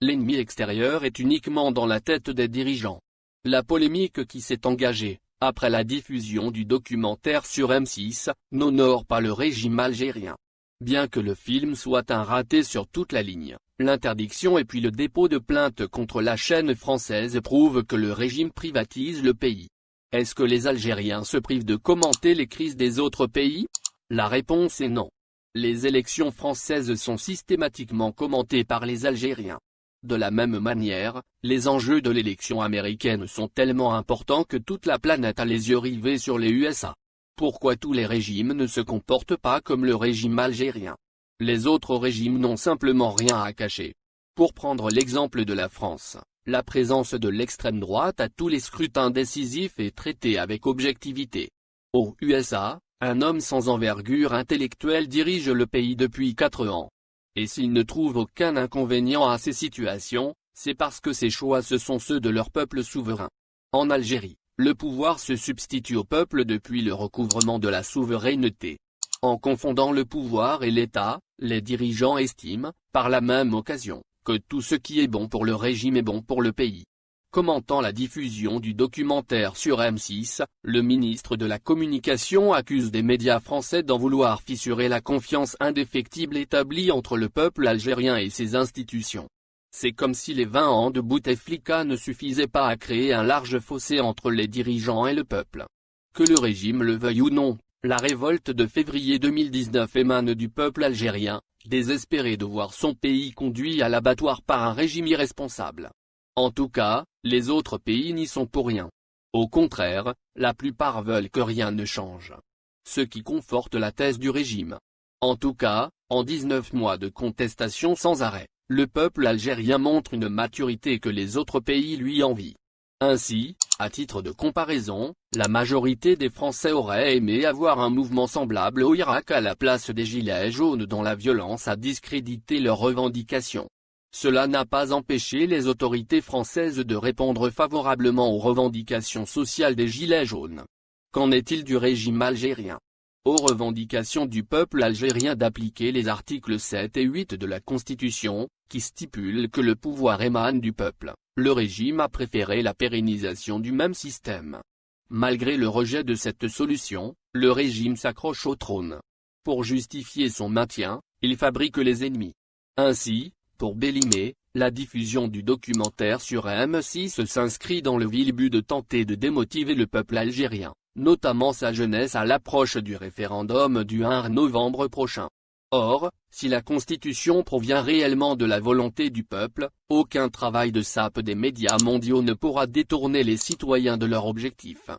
L'ennemi extérieur est uniquement dans la tête des dirigeants. La polémique qui s'est engagée, après la diffusion du documentaire sur M6, n'honore pas le régime algérien. Bien que le film soit un raté sur toute la ligne, l'interdiction et puis le dépôt de plainte contre la chaîne française prouvent que le régime privatise le pays. Est-ce que les Algériens se privent de commenter les crises des autres pays? La réponse est non. Les élections françaises sont systématiquement commentées par les Algériens. De la même manière, les enjeux de l'élection américaine sont tellement importants que toute la planète a les yeux rivés sur les USA. Pourquoi tous les régimes ne se comportent pas comme le régime algérien? Les autres régimes n'ont simplement rien à cacher. Pour prendre l'exemple de la France, la présence de l'extrême droite à tous les scrutins décisifs est traitée avec objectivité. Aux USA, un homme sans envergure intellectuelle dirige le pays depuis 4 ans. Et s'il ne trouve aucun inconvénient à ces situations, c'est parce que ces choix ce sont ceux de leur peuple souverain. En Algérie, le pouvoir se substitue au peuple depuis le recouvrement de la souveraineté. En confondant le pouvoir et l'État, les dirigeants estiment, par la même occasion, que tout ce qui est bon pour le régime est bon pour le pays. Commentant la diffusion du documentaire sur M6, le ministre de la Communication accuse des médias français d'en vouloir fissurer la confiance indéfectible établie entre le peuple algérien et ses institutions. C'est comme si les 20 ans de Bouteflika ne suffisaient pas à créer un large fossé entre les dirigeants et le peuple. Que le régime le veuille ou non, la révolte de février 2019 émane du peuple algérien, désespéré de voir son pays conduit à l'abattoir par un régime irresponsable. En tout cas, les autres pays n'y sont pour rien. Au contraire, la plupart veulent que rien ne change. Ce qui conforte la thèse du régime. En tout cas, en 19 mois de contestation sans arrêt, le peuple algérien montre une maturité que les autres pays lui envient. Ainsi, à titre de comparaison, la majorité des Français auraient aimé avoir un mouvement semblable au Irak à la place des Gilets jaunes dont la violence a discrédité leurs revendications. Cela n'a pas empêché les autorités françaises de répondre favorablement aux revendications sociales des Gilets jaunes. Qu'en est-il du régime algérien? Aux revendications du peuple algérien d'appliquer les articles 7 et 8 de la Constitution, qui stipulent que le pouvoir émane du peuple, le régime a préféré la pérennisation du même système. Malgré le rejet de cette solution, le régime s'accroche au trône. Pour justifier son maintien, il fabrique les ennemis. Ainsi, pour Bellimé, la diffusion du documentaire sur M6 s'inscrit dans le vil but de tenter de démotiver le peuple algérien, notamment sa jeunesse à l'approche du référendum du 1 novembre prochain. Or, si la Constitution provient réellement de la volonté du peuple, aucun travail de sape des médias mondiaux ne pourra détourner les citoyens de leur objectif.